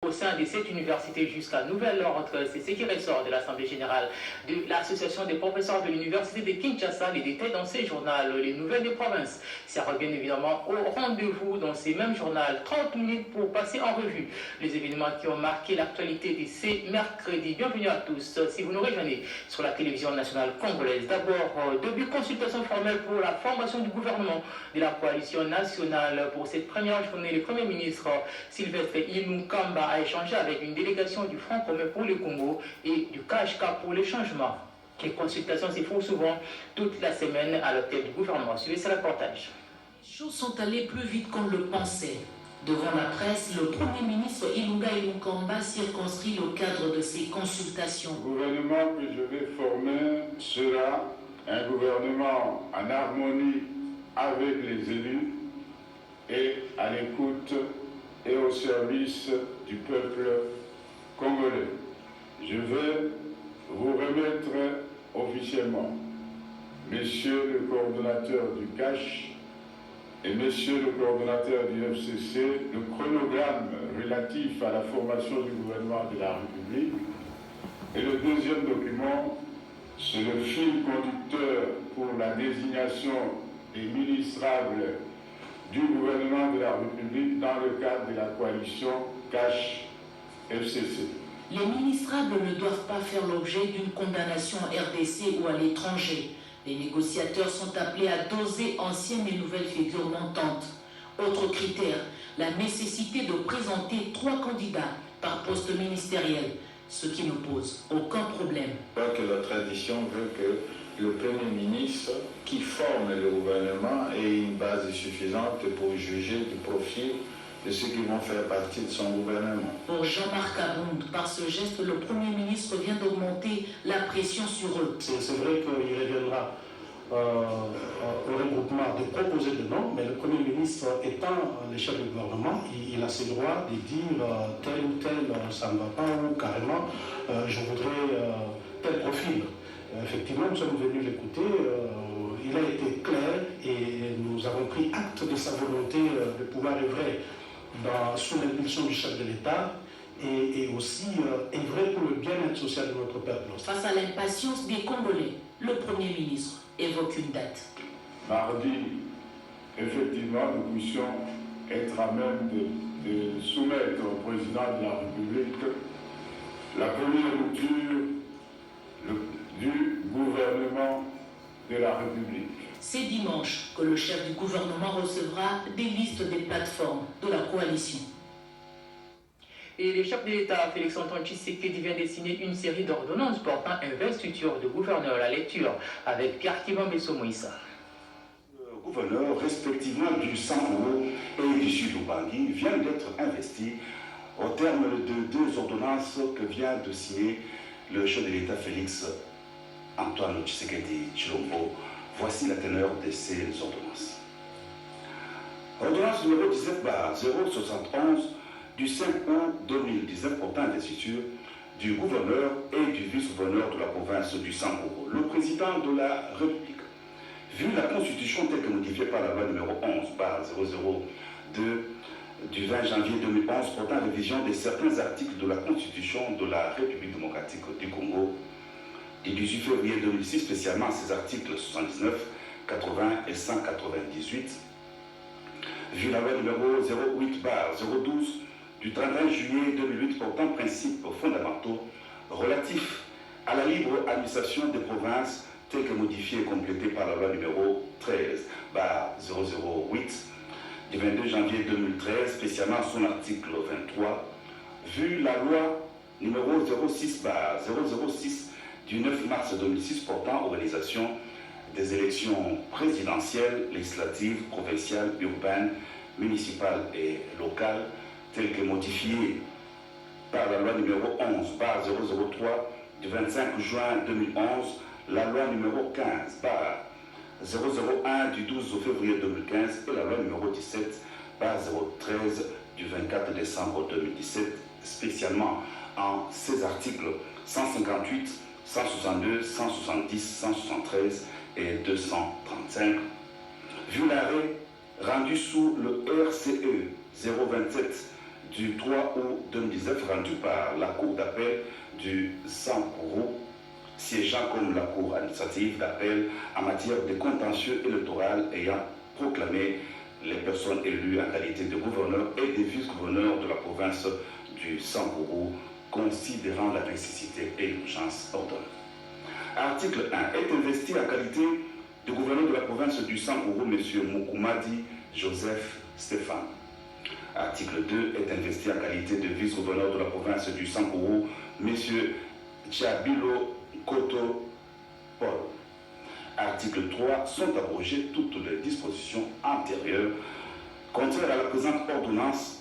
au sein de cette université jusqu'à nouvel ordre. C'est ce qui ressort de l'Assemblée générale de l'Association des professeurs de l'Université de Kinshasa. Les détails dans ces journaux, les nouvelles des provinces. Ça revient évidemment au rendez-vous dans ces mêmes journaux. 30 minutes pour passer en revue les événements qui ont marqué l'actualité de ces mercredis. Bienvenue à tous. Si vous nous rejoignez sur la télévision nationale congolaise, d'abord, début de consultation formelle pour la formation du gouvernement de la coalition nationale. Pour cette première journée, le Premier ministre Sylvestre Ilunga a échangé avec une délégation du Front commun pour le Congo et du KHK pour les changements. Les consultations se font souvent toute la semaine à l'hôtel du gouvernement. Suivez ce reportage. Les choses sont allées plus vite qu'on le pensait. Devant la presse, le Premier ministre Ilunga Ilunga circonscrit le cadre de ces consultations. Le gouvernement que je vais former sera un gouvernement en harmonie avec les élus et à l'écoute et au service du peuple congolais. Je vais vous remettre officiellement, Monsieur le coordonnateur du CACH et Monsieur le coordonnateur du FCC, le chronogramme relatif à la formation du gouvernement de la République. Et le deuxième document, c'est le fil conducteur pour la désignation des ministrables du gouvernement de la République dans le cadre de la coalition CACH-FCC. Les ministrables ne doivent pas faire l'objet d'une condamnation RDC ou à l'étranger. Les négociateurs sont appelés à doser anciennes et nouvelles figures montantes. Autre critère, la nécessité de présenter 3 candidats par poste ministériel, ce qui ne pose aucun problème. Je crois que la tradition veut que le Premier ministre qui forme le gouvernement ait une base suffisante pour juger du profil de ceux qui vont faire partie de son gouvernement. Pour Jean-Marc Abound, par ce geste, le Premier ministre vient d'augmenter la pression sur eux. C'est vrai qu'il reviendra au regroupement de proposer des noms, mais le Premier ministre étant le chef du gouvernement, il a ses droits de dire tel ou tel, ça ne va pas, ou carrément, je voudrais tel profil. Effectivement, nous sommes venus l'écouter, il a été clair et nous avons pris acte de sa volonté de pouvoir œuvrer sous l'impulsion du chef de l'État et aussi œuvrer pour le bien-être social de notre peuple. Face à l'impatience des Congolais, le Premier ministre évoque une date. Mardi, effectivement, nous puissions être à même de soumettre au président de la République la première mouture du gouvernement de la République. C'est dimanche que le chef du gouvernement recevra des listes des plateformes de la coalition. Et le chef de l'État, Félix-Antoine Tshisekedi, vient de signer une série d'ordonnances portant investiture de gouverneur. La lecture avec Pierre-Kivan Besso-Moïsa. Le gouverneur, respectivement du Centre et du Sud-Ubangi, vient d'être investi au terme de 2 ordonnances que vient de signer le chef de l'État, Félix-Antoine Tshisekedi Tshilombo. Voici la teneur de ces ordonnances. Ordonnance numéro 19/071 du 5 août 2019 portant investiture du gouverneur et du vice-gouverneur de la province du Sankoro. Le président de la République, vu la constitution telle que modifiée par la loi numéro 11/002 du 20 janvier 2011 portant révision de certains articles de la constitution de la République démocratique du Congo, du 18 février 2006, spécialement ces articles 79, 80 et 198, vu la loi numéro 08/012 du 31 juillet 2008 portant principes fondamentaux relatifs à la libre administration des provinces, telle que modifiée et complétée par la loi numéro 13/008 du 22 janvier 2013, spécialement son article 23, vu la loi numéro 06/006 du 9 mars 2006 portant organisation des élections présidentielles, législatives, provinciales, urbaines, municipales et locales, telles que modifiées par la loi numéro 11/003 du 25 juin 2011, la loi numéro 15/001 du 12 février 2015 et la loi numéro 17/013 du 24 décembre 2017, spécialement en ces articles 158, 162, 170, 173 et 235, vu l'arrêt rendu sous le RCE 027 du 3 août 2019 rendu par la Cour d'appel du Sankourou, siégeant comme la Cour administrative d'appel en matière de contentieux électoral ayant proclamé les personnes élues en qualité de gouverneur et de vice-gouverneur de la province du Sankourou, considérant la nécessité et l'urgence ordonnée. Article 1. Est investi en qualité de gouverneur de la province du Sankourou, M. Moukoumadi Joseph Stéphane. Article 2. Est investi en qualité de vice-gouverneur de la province du Sankourou, M. Tchabilo Koto Paul. Article 3. Sont abrogées toutes les dispositions antérieures contraires à la présente ordonnance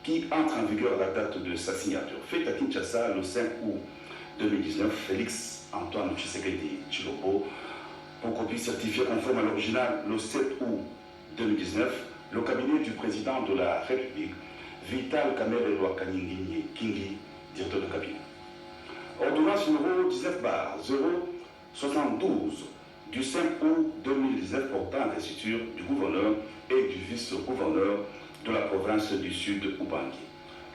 qui entre en vigueur à la date de sa signature. Faite à Kinshasa le 5 août 2019, Félix Antoine Tshisekedi Tshilombo, pour copie certifiée conforme à l'original le 7 août 2019, le cabinet du président de la République, Vital Kamerhe Kingi, directeur de cabinet. Ordonnance numéro 19/072 du 5 août 2019 portant l'investiture du gouverneur et du vice-gouverneur de la province du Sud Ubangi.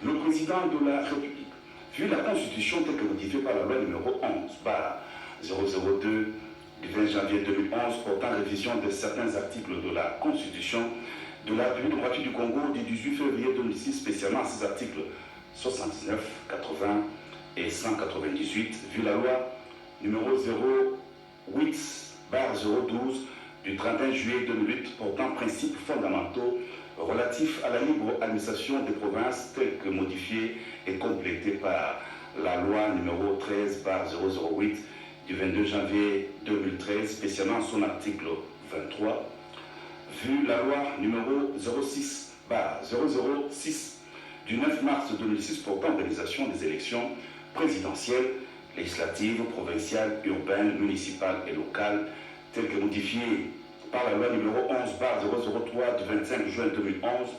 Le président de la République, vu la Constitution telle que modifiée par la loi numéro 11/002 du 20 janvier 2011 portant révision de certains articles de la Constitution de la République démocratique du Congo du 18 février 2006, spécialement ces articles 79, 80 et 198, vu la loi numéro 08/012 du 31 juillet 2008 portant principes fondamentaux relatifs à la libre administration des provinces telles que modifiées et complétées par la loi numéro 13/008 du 22 janvier 2013, spécialement son article 23, vu la loi numéro 06/006 du 9 mars 2006 portant organisation des élections présidentielles, législatives, provinciales, urbaines, municipales et locales, telles que modifiées par la loi numéro 11/003 du 25 juin 2011,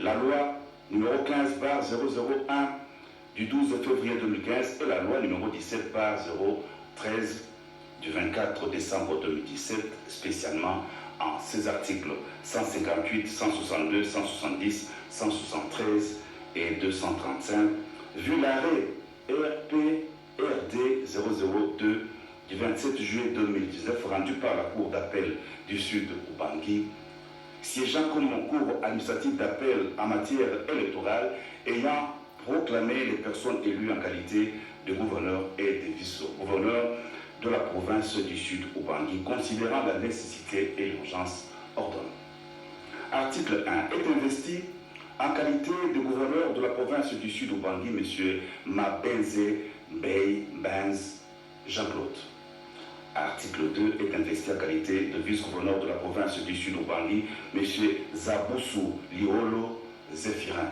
la loi numéro 15/001 du 12 février 2015 et la loi numéro 17/013 du 24 décembre 2017, spécialement en ces articles 158, 162, 170, 173 et 235, vu l'arrêt RPRD 002 du 27 juillet 2019 rendu par la Cour d'appel du Sud Ubangi, siégeant comme cour administrative d'appel en matière électorale, ayant proclamé les personnes élues en qualité de gouverneur et de vice-gouverneur de la province du Sud Ubangi, considérant la nécessité et l'urgence ordonnée. Article 1. Est investi en qualité de gouverneur de la province du Sud Ubangi, M. Mabenze Bey Benz Jean-Claude. Article 2. Est investi en qualité de vice-gouverneur de la province du Sud Ubangi, M. Zaboussou Liolo Zéphirin.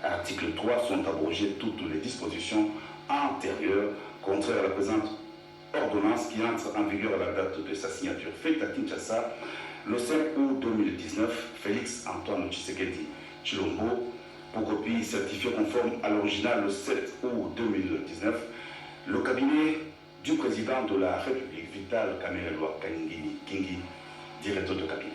Article 3. Sont abrogées toutes les dispositions antérieures contraires à la présente ordonnance qui entre en vigueur à la date de sa signature. Faite à Kinshasa le 5 août 2019, Félix Antoine Tshisekedi Tshilombo, pour copie certifiée conforme à l'original le 7 août 2019, le cabinet du président de la République, Vital Kamerhe Kingi, directeur de cabinet.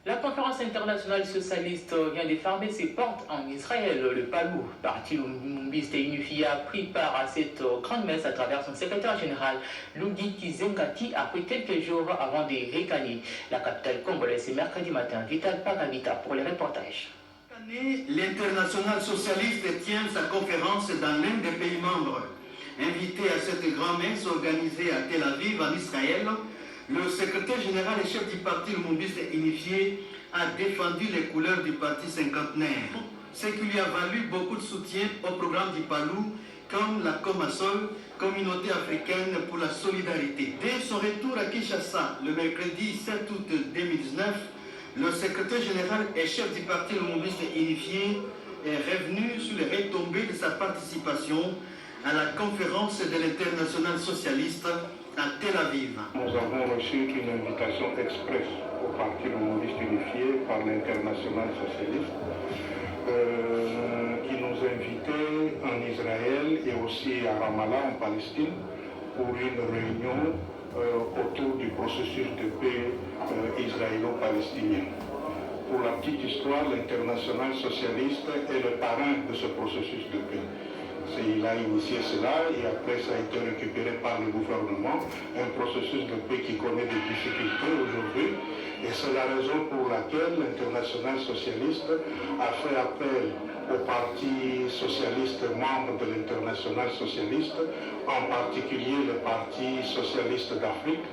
La conférence internationale socialiste vient de fermer ses portes en Israël. Le PALU, parti lumumbiste et unifié, a pris part à cette grande messe à travers son secrétaire général, Lugi Kizengati, après quelques jours avant de regagner la capitale congolaise. C'est mercredi matin. Vital Pagavita pour les reportages. L'Internationale socialiste tient sa conférence dans l'un des pays membres. Invité à cette grande messe organisée à Tel Aviv, en Israël, le secrétaire général et chef du parti lumumbiste unifié a défendu les couleurs du parti cinquantenaire, ce qui lui a valu beaucoup de soutien au programme du PALU, comme la COMASOL, Communauté africaine pour la solidarité. Dès son retour à Kinshasa, le mercredi 7 août 2019, le secrétaire général et chef du parti lumumbiste unifié est revenu sur les retombées de sa participation à la conférence de l'Internationale socialiste à Tel Aviv. Nous avons reçu une invitation express au Parti lumumbiste unifié par l'Internationale socialiste qui nous invitait en Israël et aussi à Ramallah en Palestine pour une réunion autour du processus de paix israélo-palestinien. pour la petite histoire, l'Internationale socialiste est le parrain de ce processus de paix. Il a initié cela et après ça a été récupéré par le gouvernement, un processus de paix qui connaît des difficultés aujourd'hui. Et c'est la raison pour laquelle l'Internationale socialiste a fait appel aux partis socialistes membres de l'Internationale socialiste, en particulier le Parti socialiste d'Afrique.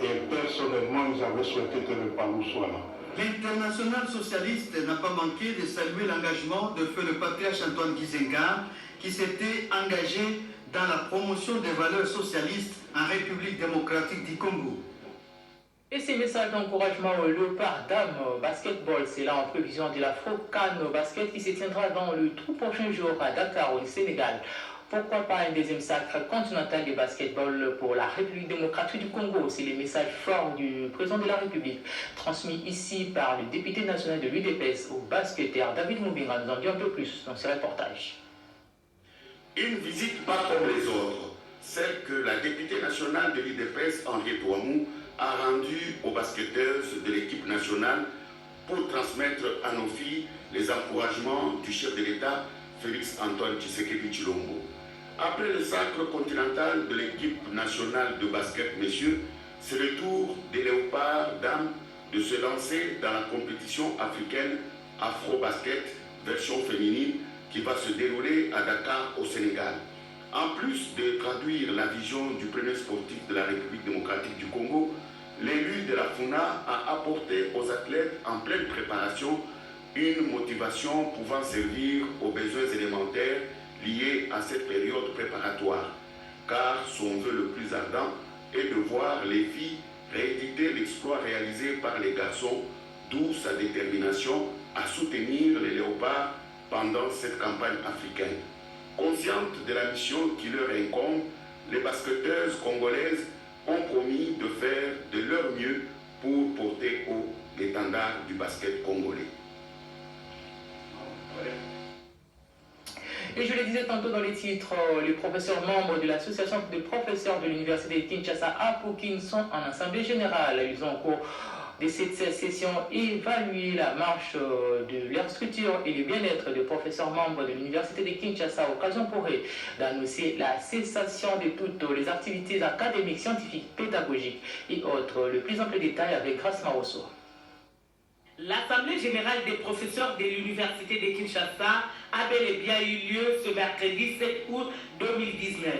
Et personnellement, ils avaient souhaité que le Palou soit là. L'Internationale socialiste n'a pas manqué de saluer l'engagement de feu le patriarche Antoine Gizenga, qui s'était engagé dans la promotion des valeurs socialistes en République démocratique du Congo. Et ces messages d'encouragement au Léopard Dame Basketball, c'est là en prévision de l'Afro-Can Basket qui se tiendra dans le tout prochain jour à Dakar, au Sénégal. Pourquoi pas un deuxième sacre continental de basketball pour la République démocratique du Congo? C'est le message fort du président de la République, transmis ici par le député national de l'UDPS au basketteur David Moubinga. Nous en dit un peu plus dans ce reportage. Une visite pas comme les autres, celle que la députée nationale de l'UDPS, Henriette Ouamou, a rendue aux basketteuses de l'équipe nationale pour transmettre à nos filles les encouragements du chef de l'État, Félix Antoine Tshisekedi Tshilombo. Après le sacre continental de l'équipe nationale de basket, messieurs, c'est le tour des Léopards Dames de se lancer dans la compétition africaine Afro-Basket version féminine qui va se dérouler à Dakar au Sénégal. En plus de traduire la vision du premier sportif de la République démocratique du Congo, l'élu de la FUNA a apporté aux athlètes en pleine préparation une motivation pouvant servir aux besoins élémentaires liés à cette période préparatoire, car son vœu le plus ardent est de voir les filles rééditer l'exploit réalisé par les garçons, d'où sa détermination à soutenir les léopards pendant cette campagne africaine. Conscientes de la mission qui leur incombe, les basketteuses congolaises ont promis de faire de leur mieux pour porter haut l'étendard du basket congolais. Et je le disais tantôt dans les titres, les professeurs membres de l'association de professeurs de l'université de Kinshasa à Pékin sont en assemblée générale. Ils ont au cours de cette session évalué la marche de leur structure et le bien-être des professeurs membres de l'université de Kinshasa. Occasion pour eux d'annoncer la cessation de toutes les activités académiques, scientifiques, pédagogiques et autres. Le plus ample détail avec Grace Marosso. L'Assemblée générale des professeurs de l'Université de Kinshasa a bel et bien eu lieu ce mercredi 7 août 2019.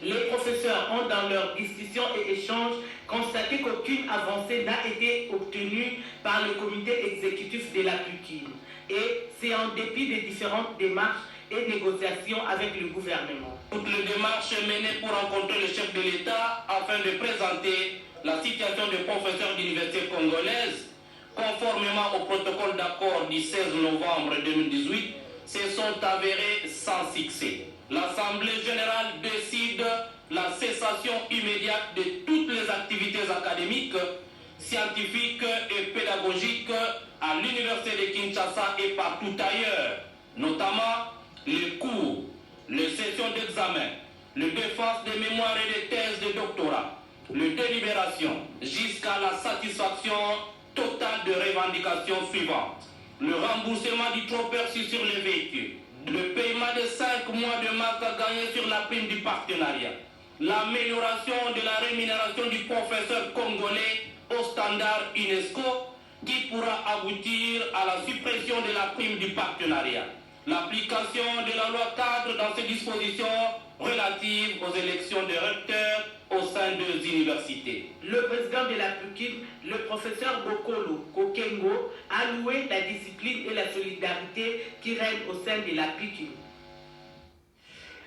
Les professeurs ont dans leurs discussions et échanges constaté qu'aucune avancée n'a été obtenue par le comité exécutif de la PUKIN. Et c'est en dépit des différentes démarches et négociations avec le gouvernement. Toutes les démarches menées pour rencontrer le chef de l'État afin de présenter la situation des professeurs d'université congolaise conformément au protocole d'accord du 16 novembre 2018, se sont avérés sans succès. L'Assemblée générale décide la cessation immédiate de toutes les activités académiques, scientifiques et pédagogiques à l'Université de Kinshasa et partout ailleurs, notamment les cours, les sessions d'examen, les défenses des mémoires et des thèses de doctorat, les délibérations, jusqu'à la satisfaction totale de revendications suivantes. Le remboursement du trop perçu sur les véhicules, le paiement de 5 mois de marque à gagner sur la prime du partenariat, l'amélioration de la rémunération du professeur congolais au standard UNESCO qui pourra aboutir à la suppression de la prime du partenariat, l'application de la loi cadre dans ses dispositions relatives aux élections de recteurs au sein des universités. Le président de la PUKIN, le professeur Bokolo Kokengo, a loué la discipline et la solidarité qui règnent au sein de la PUKIN.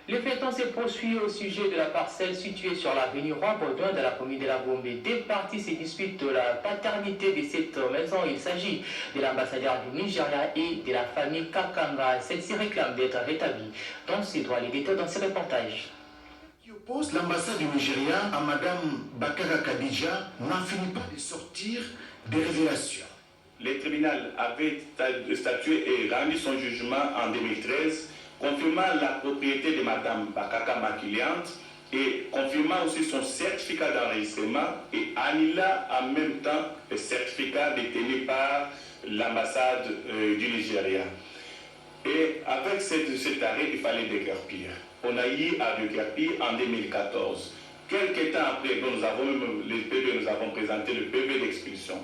Le feuilleton se poursuit au sujet de la parcelle située sur l'avenue Roi-Baudouin de la commune de la Gombe. Deux parties se disputent la paternité de cette maison. Il s'agit de l'ambassadeur du Nigeria et de la famille Kakanga. Celle-ci réclame d'être rétablie dans ses droits. Les détails dans ce reportage. Qui oppose l'ambassade du Nigeria à Madame Bakara Kadija n'en finit pas de sortir des révélations. Le tribunal avait statué et rendu son jugement en 2013, confirmant la propriété de Mme Bakaka Makiliante et confirmant aussi son certificat d'enregistrement et annulant en même temps le certificat détenu par l'ambassade du Nigeria. Et avec cet arrêt, il fallait déguerpir. On a eu à déguerpir en 2014. Quelques temps après, nous avons présenté le PV d'expulsion.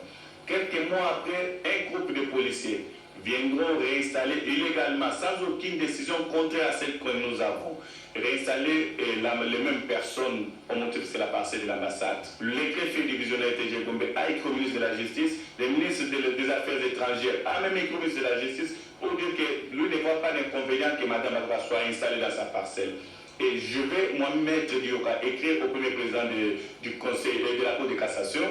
Quelques mois après, un groupe de policiers viendront réinstaller illégalement, sans aucune décision contraire à celle que nous avons, réinstaller les mêmes personnes au motif que c'est la parcelle de l'ambassade. Le préfet divisionnaire TG Gombe a écrit au ministre de la Justice, le ministre des Affaires étrangères a même écrit au ministre de la Justice pour dire que lui ne voit pas d'inconvénient que Mme Agba soit installée dans sa parcelle. Et je vais, moi-même, Maître Dioka, écrire au premier président du Conseil de la Cour de cassation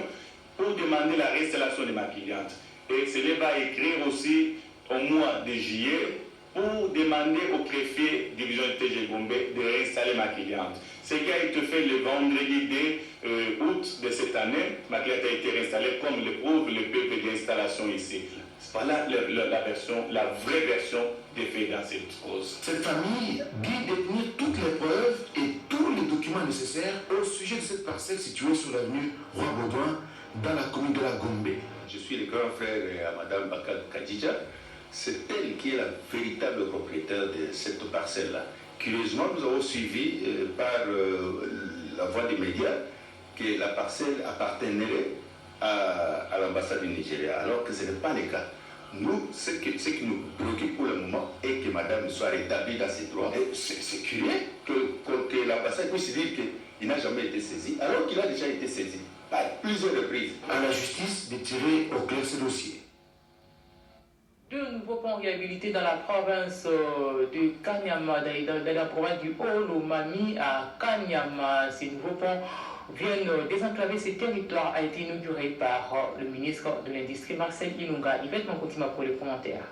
pour demander la réinstallation de ma cliente. Et cela va écrire aussi au mois de juillet pour demander au préfet division de TG Gombe de réinstaller ma cliente. Ce qui a été fait le vendredi 2 août de cette année, ma cliente a été réinstallée comme le prouve le PV d'installation ici. Voilà la vraie version des faits dans cette cause. Cette famille dit détenir toutes les preuves et tous les documents nécessaires au sujet de cette parcelle située sur l'avenue Roi-Baudouin dans la commune de la Gombe. Je suis le grand frère à Mme Bakar Kadija. C'est elle qui est la véritable propriétaire de cette parcelle-là. Curieusement, nous avons suivi par la voie des médias que la parcelle appartenait à l'ambassade du Nigeria, alors que ce n'est pas le cas. Nous, ce qui nous préoccupe pour le moment est que madame soit rétablie dans ses droits. Et c'est curieux que l'ambassade puisse dire qu'il n'a jamais été saisi, alors qu'il a déjà été saisi à plusieurs reprises. À la justice de tirer au clair ce dossier. Deux nouveaux ponts réhabilités dans la province de Kanyama, dans la province du Olomami à Kanyama. Ces nouveaux ponts viennent désenclaver ces territoires, a été inauguré par le ministre de l'Industrie Marcel Ilunga. Yvette Mankotima pour les commentaires.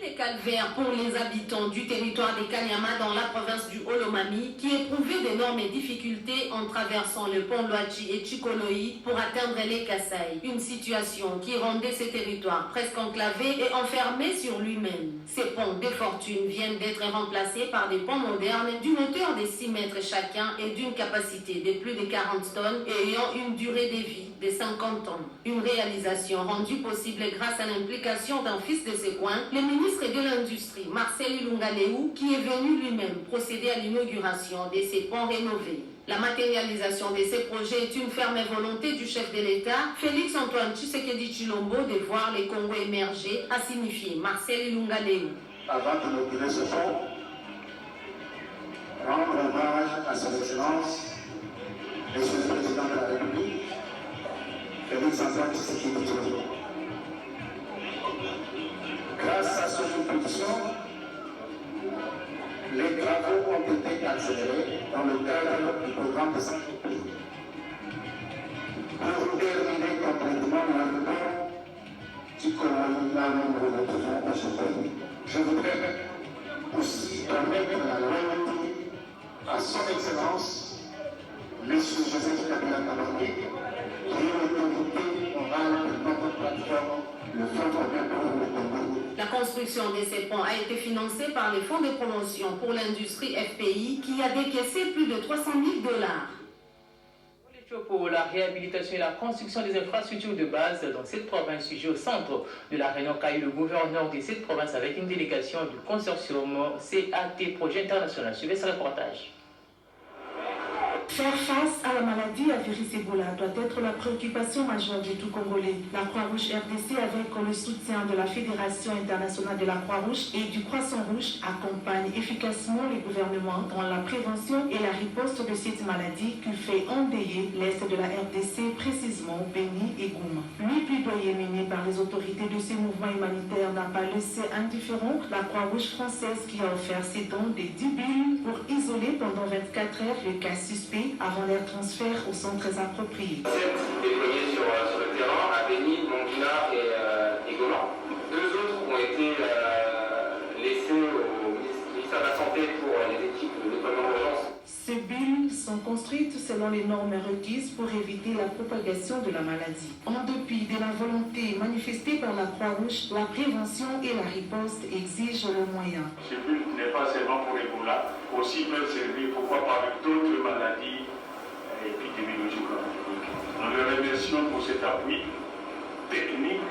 Les calvaires pour les habitants du territoire de Kanyama dans la province du Olomami qui éprouvaient d'énormes difficultés en traversant le pont Loachi et Chikoloï pour atteindre les Kasaï. Une situation qui rendait ces territoires presque enclavés et enfermés sur lui-même. Ces ponts de fortune viennent d'être remplacés par des ponts modernes d'une hauteur de 6 mètres chacun et d'une capacité de plus de 40 tonnes et ayant une durée de vie de 50 ans. Une réalisation rendue possible grâce à l'implication d'un fils de ce coin, le ministre de l'Industrie, Marcel Ilunga, qui est venu lui-même procéder à l'inauguration de ces ponts rénovés. La matérialisation de ces projets est une ferme volonté du chef de l'État, Félix Antoine Tshisekedi Tshilombo, de voir les Congo émerger, a signifié Marcel Ilunga. Avant d'inaugurer ce pont, rendre hommage à son Excellence, Monsieur le Président de la République, Félix Antoine Tshisekedi Tshilombo. Grâce à son impulsion, les travaux ont été accélérés dans le cadre du programme de santé publique. Pour terminer complètement le pont du je voudrais aussi permettre la loyauté à son Excellence, M. Joseph Kabila Kabange, qui est l'autorité morale de notre plateforme, le Fonds pour le Congo. La construction de ces ponts a été financée par le Fonds de promotion pour l'industrie FPI qui a décaissé plus de 300 000 $. Pour la réhabilitation et la construction des infrastructures de base dans cette province, sujet au centre de la réunion qu'a eu le gouverneur de cette province avec une délégation du consortium CAT Projet International. Suivez ce reportage. Faire face à la maladie à virus Ebola doit être la préoccupation majeure du tout Congolais. La Croix-Rouge RDC, avec le soutien de la Fédération internationale de la Croix-Rouge et du Croissant-Rouge, accompagne efficacement les gouvernements dans la prévention et la riposte de cette maladie qui fait endeuiller l'Est de la RDC, précisément Béni et Gouma. Lui, plaidoyer mené par les autorités de ces mouvements humanitaires n'a pas laissé indifférent la Croix-Rouge française qui a offert ses dons des 10 bulles pour isoler pendant 24 heures les cas suspects avant leur transfert aux centres appropriés. 7 déployés sur le terrain à Béni, Mongina et Goma. 2 autres ont été laissés au ministère de la Santé pour les équipes de déploiement d'urgence. Ces bulles sont construites selon les normes requises pour éviter la propagation de la maladie. En dépit de la volonté manifestée par la Croix-Rouge, la prévention et la riposte exigent le moyen. Ce bulle n'est pas seulement pour Ebola, pour aussi peuvent servir, pourquoi pas, avec d'autres maladies épidémiologiques en Afrique. Nous les remercions pour cet appui technique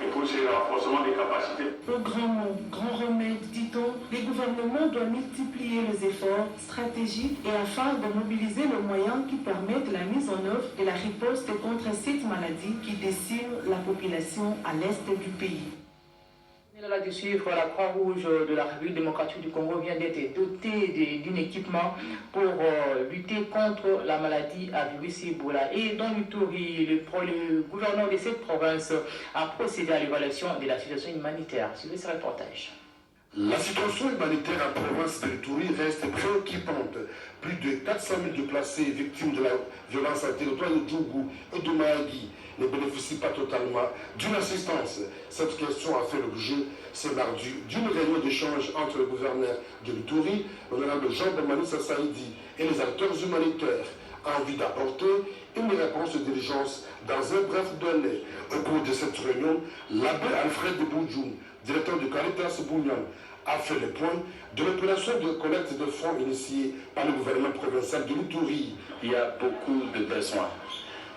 et pour ce renforcement des capacités. Au grand mot, grand remède, dit-on, les gouvernements doivent multiplier les efforts stratégiques et afin de mobiliser les moyens qui permettent la mise en œuvre de la riposte contre cette maladie qui décime la population à l'est du pays. Là de suivre, la Croix-Rouge de la République démocratique du Congo vient d'être dotée d'un équipement pour lutter contre la maladie à virus Ebola. Et dans l'Ituri, le gouverneur de cette province a procédé à l'évaluation de la situation humanitaire. Suivez ce reportage. La situation humanitaire en province de l'Ituri reste préoccupante. Plus de 400 000 déplacés victimes de la violence en territoire de Djougou et de Mahagi ne bénéficient pas totalement d'une assistance. Cette question a fait l'objet ce mardi d'une réunion d'échange entre le gouverneur de l'Ituri, l'honorable Jean-Bemani Sassahidi, et les acteurs humanitaires, en vue d'apporter une réponse d'urgence dans un bref délai. Au cours de cette réunion, l'abbé Alfred Boudjoum, directeur du Caritas Bougnan, a fait le point de l'opération de collecte de fonds initiée par le gouvernement provincial de l'Ituri. Il y a beaucoup de besoins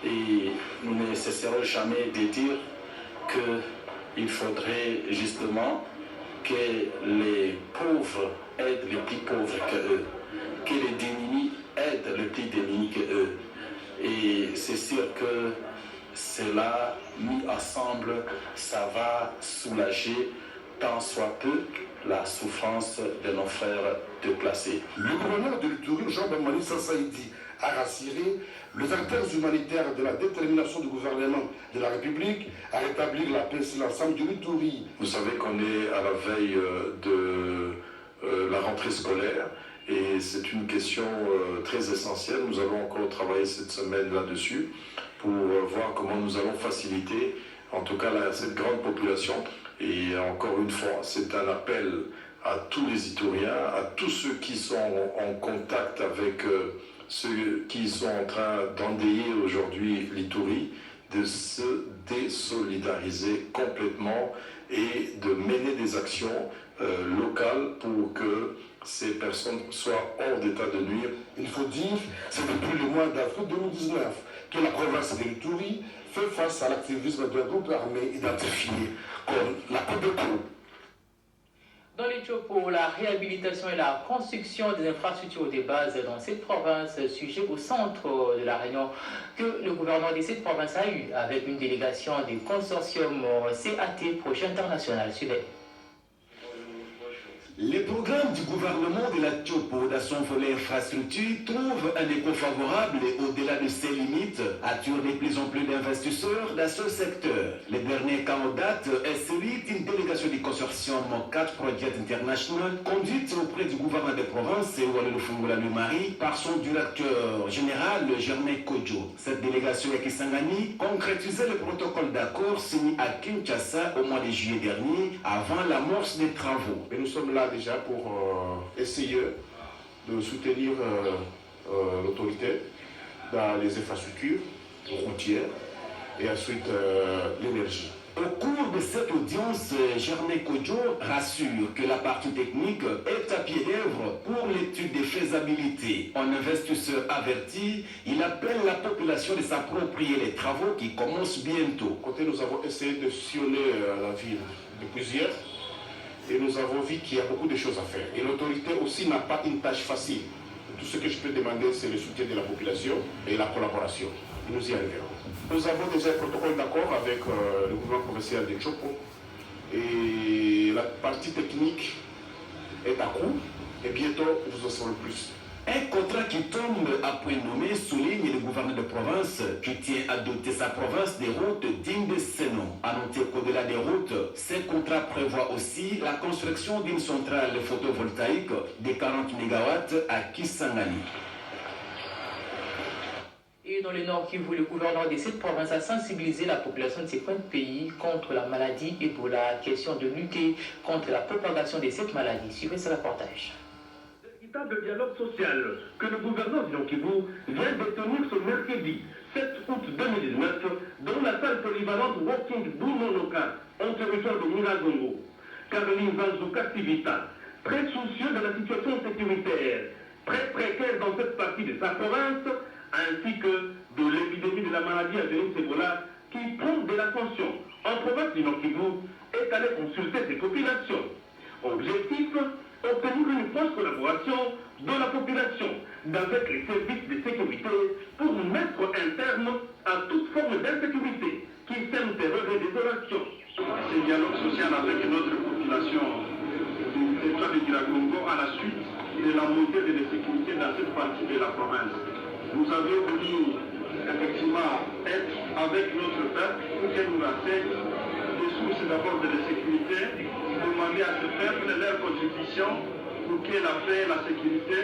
et nous ne cesserons jamais de dire qu'il faudrait justement que les pauvres aident les plus pauvres qu'eux, que les démunis aident les plus démunis qu'eux. Et c'est sûr que cela, mis ensemble, ça va soulager tant soit peu la souffrance de nos frères déplacés. Le gouverneur de l'Ituri, Jean-Bemani Sassahidi, a rassuré les acteurs humanitaires de la détermination du gouvernement de la République à rétablir la paix sur l'ensemble de l'Ituri. Vous savez qu'on est à la veille de la rentrée scolaire et c'est une question très essentielle. Nous allons encore travailler cette semaine là-dessus pour voir comment nous allons faciliter en tout cas cette grande population. Et encore une fois, c'est un appel à tous les Ituriens, à tous ceux qui sont en contact avec ceux qui sont en train d'endeuiller aujourd'hui l'Ituri, de se désolidariser complètement et de mener des actions locales pour que ces personnes soient hors d'état de nuire. Il faut dire, c'est depuis le mois d'avril 2019 que la province de l'Ituri fait face à l'activisme d'un groupe armé identifié comme la Codeco. Dans les Tchopo, la réhabilitation et la construction des infrastructures de base dans cette province, sujet au centre de la réunion que le gouverneur de cette province a eu avec une délégation du consortium CAT Projet International. Suivez. Les programmes du gouvernement de la Tchopo dans son volet infrastructure trouvent un écho favorable et au-delà de ses limites attirent de plus en plus d'investisseurs dans ce secteur. Le dernier cas en date est celui d'une délégation du consortium 4 Project International conduite auprès du gouverneur de province Walelo Fungola Lumari par son directeur général Germain Kodjo. Cette délégation à Kisangani concrétisait le protocole d'accord signé à Kinshasa au mois de juillet dernier avant l'amorce des travaux. Et nous sommes là déjà pour essayer de soutenir l'autorité dans les infrastructures routières et ensuite l'énergie. Au cours de cette audience, Germain Kodjo rassure que la partie technique est à pied d'œuvre pour l'étude de faisabilité. En investisseur averti, il appelle la population de s'approprier les travaux qui commencent bientôt. Côté, nous avons essayé de sillonner la ville de plusieurs. Et nous avons vu qu'il y a beaucoup de choses à faire. Et l'autorité aussi n'a pas une tâche facile. Tout ce que je peux demander, c'est le soutien de la population et la collaboration. Et nous y arriverons. Nous avons déjà un protocole d'accord avec le gouvernement provincial de Tchopo. Et la partie technique est à court. Et bientôt, nous en saurons plus. Un contrat qui tombe à point nommé souligne le gouverneur de province qui tient à doter sa province des routes dignes de ce nom. À noter qu'au-delà des routes, ce contrat prévoit aussi la construction d'une centrale photovoltaïque de 40 MW à Kisangani. Et dans le Nord Kivu, le gouverneur de cette province a sensibilisé la population de ces coins de pays contre la maladie Ebola. Question de lutter contre la propagation de cette maladie. Suivez ce reportage. De dialogue social que le gouverneur du Nord Kivu vient de tenir ce mercredi 7 août 2019 dans la salle polyvalente Walking Bumonoka en territoire de Miragongo. Caroline Vanzouka Civita, très soucieux de la situation sécuritaire sa province, ainsi que de l'épidémie de la maladie à virus Ebola qui prend de l'attention en province du Nord Kivu est allé consulter ces populations. Objectif, obtenir une forte collaboration de la population avec les services de sécurité pour mettre un terme à toute forme d'insécurité qui sème terreur et désolation. Ce dialogue social avec notre population du territoire de Kirakongo à la suite de la montée de l'insécurité dans cette partie de la province. Nous avions voulu effectivement être avec notre peuple pour qu'elle nous renseigne des sources d'abord de l'insécurité, demander à ce peuple leur contribution pour que la paix et la sécurité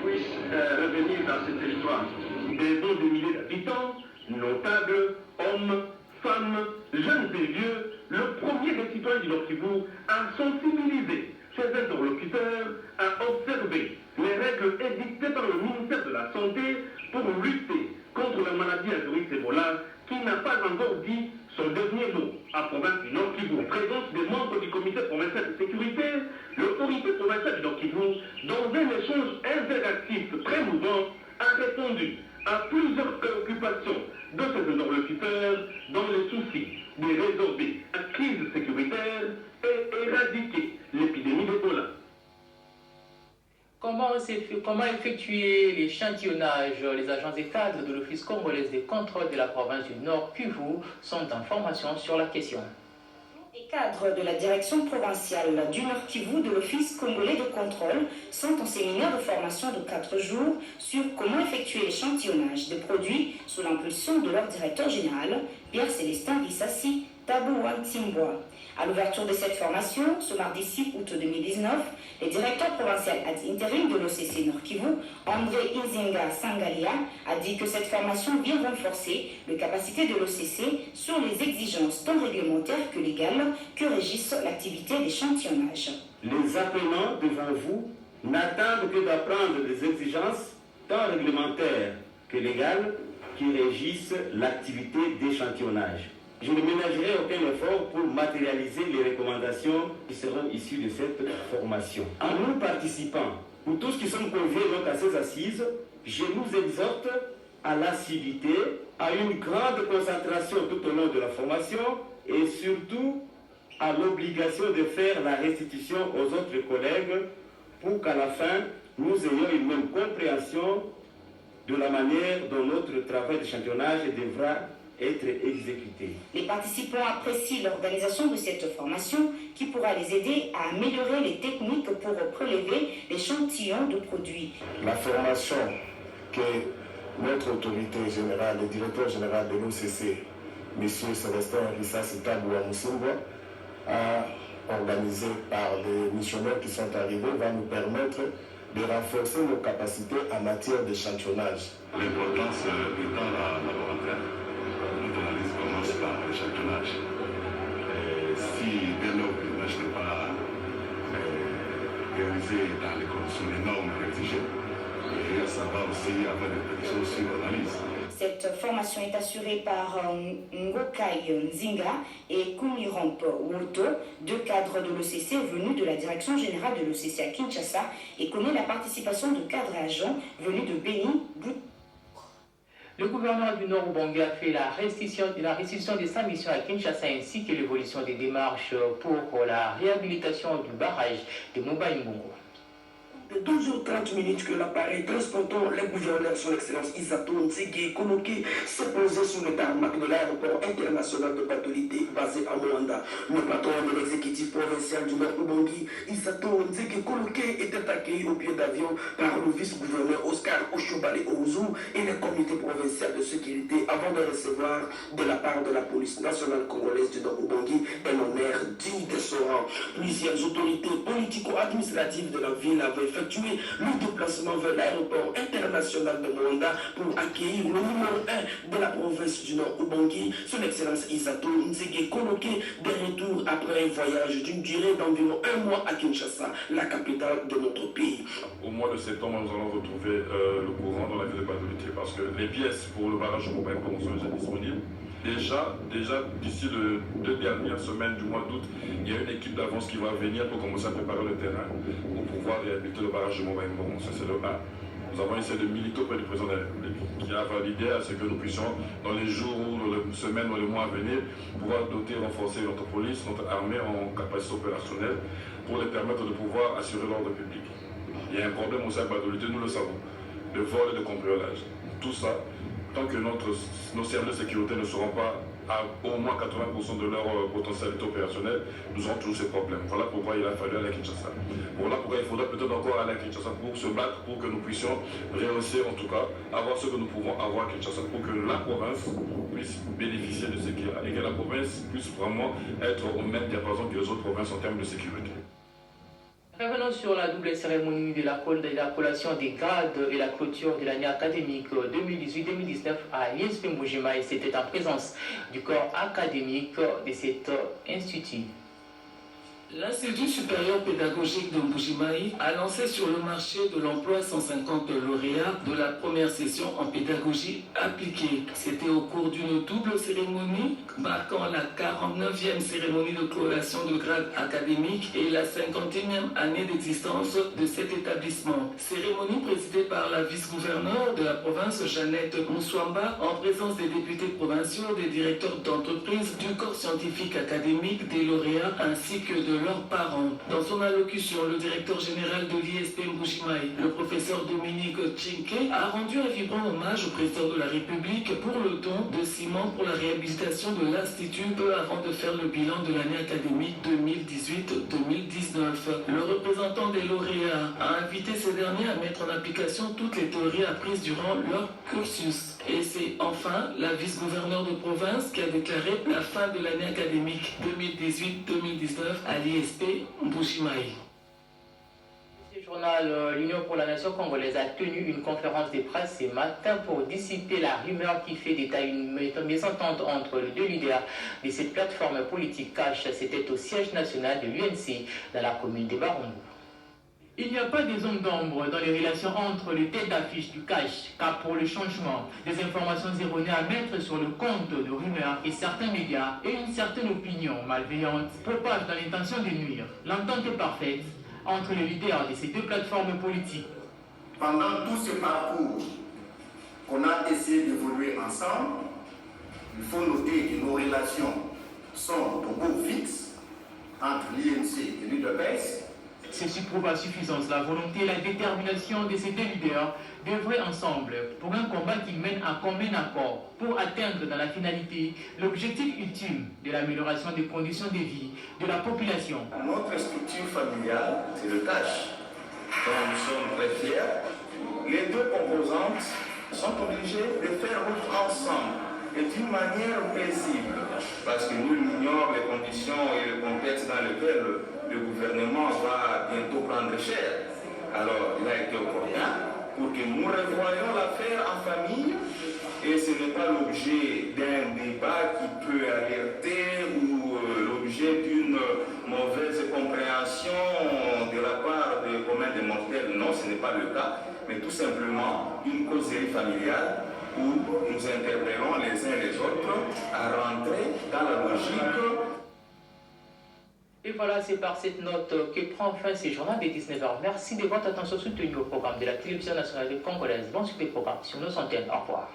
puissent revenir dans ce territoire. Des dons de milliers d'habitants, notables, hommes, femmes, jeunes et vieux, le premier des citoyens du Nord Kivu a sensibilisé ses interlocuteurs à observer les règles édictées par le ministère de la Santé pour lutter contre la maladie à virus Ebola qui n'a pas encore dit son dernier mot à province du Nord Kivu. En présence des membres du comité provincial de sécurité, l'autorité provinciale du Nord Kivu, dans un échange interactif très mouvant, a répondu à plusieurs préoccupations de ses interlocuteurs dans le souci de résorber la crise sécuritaire et éradiquer l'épidémie d'Ebola. Comment effectuer l'échantillonnage? Les agents et cadres de l'Office congolais des contrôles de la province du Nord Kivu sont en formation sur la question. Les cadres de la direction provinciale du Nord Kivu de l'Office congolais de contrôle sont en séminaire de formation de 4 jours sur comment effectuer l'échantillonnage des produits sous l'impulsion de leur directeur général, Pierre-Célestin Rissassi Tabouan Timboa. À l'ouverture de cette formation, ce mardi 6 août 2019, le directeur provincial ad intérim de l'OCC Nord Kivu, André Inzinga Sangalia, a dit que cette formation vient renforcer les capacités de l'OCC sur les exigences tant réglementaires que légales que régissent l'activité d'échantillonnage. Les apprenants devant vous n'attendent que d'apprendre les exigences tant réglementaires que légales qui régissent l'activité d'échantillonnage. Je ne ménagerai aucun effort pour matérialiser les recommandations qui seront issues de cette formation. En nous participants, nous tous qui sommes conviés donc à ces assises, je nous exhorte à l'assiduité, à une grande concentration tout au long de la formation et surtout à l'obligation de faire la restitution aux autres collègues pour qu'à la fin, nous ayons une même compréhension de la manière dont notre travail d'échantillonnage devra être exécuté. Les participants apprécient l'organisation de cette formation qui pourra les aider à améliorer les techniques pour prélever l'échantillon de produits. La formation que notre autorité générale, le directeur général de l'OCC, M. Célestin Rissassi Tabouan Timboa, a organisé par les missionnaires qui sont arrivés, va nous permettre de renforcer nos capacités en matière d'échantillonnage. L'importance étant la laboratoire. Notre analyse commence par l'échantillonnage. Si dès lors que l'échantillonnage n'est pas réalisé dans les conditions des normes exigées, ça va aussi avoir des prédictions sur l'analyse. Cette formation est assurée par Ngokai Nzinga et Kumiromp Woto, deux cadres de l'OCC venus de la direction générale de l'OCC à Kinshasa, et connaît la participation de cadres et agents venus de Béni. Le gouverneur du Nord Ubangi a fait la restitution de sa mission à Kinshasa ainsi que l'évolution des démarches pour la réhabilitation du barrage de Mobaïmbongo. De 12h30 que l'appareil transportant le gouverneur son excellence Isato Nzigi Koloki s'est posé sur le tarmac de l'aéroport international de Patolité basé à Moanda. Le patron de l'exécutif provincial du Nord Ubangi, Isato Nzigi Koloki, était accueilli au pied d'avion par le vice-gouverneur Oscar Oshobale Ouzou et le comité provincial de sécurité avant de recevoir de la part de la police nationale congolaise du Nord Ubangi un honneur digne de son rang. Plusieurs autorités politico-administratives de la ville avaient effectué le déplacement vers l'aéroport international de Moanda pour accueillir le numéro 1 de la province du Nord Ubangi, son excellence Isato Nzigi Koloki, de retour après un voyage d'une durée d'environ 1 mois à Kinshasa, la capitale de notre pays. Au mois de septembre, nous allons retrouver le courant dans la ville de Patolité parce que les pièces pour le barrage de Mobaïmbongo sont déjà disponibles. Déjà d'ici les 2 dernières semaines du mois d'août, il y a une équipe d'avance qui va venir pour commencer à préparer le terrain pour pouvoir réhabiliter le barrage de Mobaïmbongo. Ça c'est le 1. Nous avons essayé de militer auprès du président de la République, qui a validé à ce que nous puissions, dans les jours, dans les semaines ou les mois à venir, pouvoir doter, renforcer notre police, notre armée en capacité opérationnelle, pour les permettre de pouvoir assurer l'ordre public. Il y a un problème au sein de Badolité, nous le savons, de vol et de cambriolage. Tout ça, tant que nos services de sécurité ne seront pas à au moins 80% de leur potentialité opérationnelle, nous aurons toujours ces problèmes. Voilà pourquoi il a fallu aller à Kinshasa. Voilà pourquoi il faudra peut-être encore aller à Kinshasa pour se battre, pour que nous puissions rehausser, en tout cas, avoir ce que nous pouvons avoir à Kinshasa, pour que la province puisse bénéficier de ce qu'il y a et que la province puisse vraiment être au même diapason que les autres provinces en termes de sécurité. Revenons sur la double cérémonie de la collation des grades et la clôture de l'année académique 2018-2019 à l'ISP Mbujimai. C'était en présence du corps académique de cet institut. L'Institut supérieur pédagogique de Mbujimai a lancé sur le marché de l'emploi 150 lauréats de la première session en pédagogie appliquée. C'était au cours d'une double cérémonie marquant la 49e cérémonie de collation de grade académique et la 51e année d'existence de cet établissement. Cérémonie présidée par la vice-gouverneure de la province Jeannette Moussouamba en présence des députés provinciaux, des directeurs d'entreprise, du corps scientifique académique, des lauréats ainsi que de leurs parents. Dans son allocution, le directeur général de l'ISP Mbujimai, le professeur Dominique Tchinké, a rendu un vibrant hommage au président de la République pour le don de ciment pour la réhabilitation de l'Institut peu avant de faire le bilan de l'année académique 2018-2019. Le représentant des lauréats a invité ces derniers à mettre en application toutes les théories apprises durant leur cursus. Et c'est enfin la vice-gouverneure de province qui a déclaré la fin de l'année académique 2018-2019 à l'ISP Mbujimai. Le journal L'Union pour la Nation congolaise a tenu une conférence de presse ce matin pour dissiper la rumeur qui fait d'état une mésentente entre les deux leaders de cette plateforme politique cash. C'était au siège national de l'UNC dans la commune de Barumbu. Il n'y a pas de zone d'ombre dans les relations entre les têtes d'affiche du cash, car pour le changement, des informations erronées à mettre sur le compte de rumeurs et certains médias et une certaine opinion malveillante propagent dans l'intention de nuire. L'entente est parfaite entre les leaders de ces deux plateformes politiques. Pendant tout ce parcours qu'on a essayé d'évoluer ensemble, il faut noter que nos relations sont au beau fixe entre l'INC et l'UDPS. Ceci prouve à suffisance la volonté et la détermination de ces deux leaders d'œuvrer ensemble pour un combat qu'ils mènent à commun accord pour atteindre dans la finalité l'objectif ultime de l'amélioration des conditions de vie de la population. Notre structure familiale, c'est le cash, dont nous sommes très fiers. Les deux composantes sont obligées de faire route ensemble et d'une manière paisible, parce que nous ignorons les conditions et le contexte dans lequel le gouvernement va bientôt prendre cher. Alors, il a été opportun pour que nous revoyions l'affaire en famille, et ce n'est pas l'objet d'un débat qui peut alerter ou l'objet d'une mauvaise compréhension de la part des communs des mortels. Non, ce n'est pas le cas, mais tout simplement une causerie familiale où nous interpellons les uns les autres à rentrer dans la logique. Et voilà, c'est par cette note que prend fin ce journal des 19h. Merci de votre attention soutenue au programme de la télévision nationale congolaise. Bon suite des programmes sur nos antennes. Au revoir.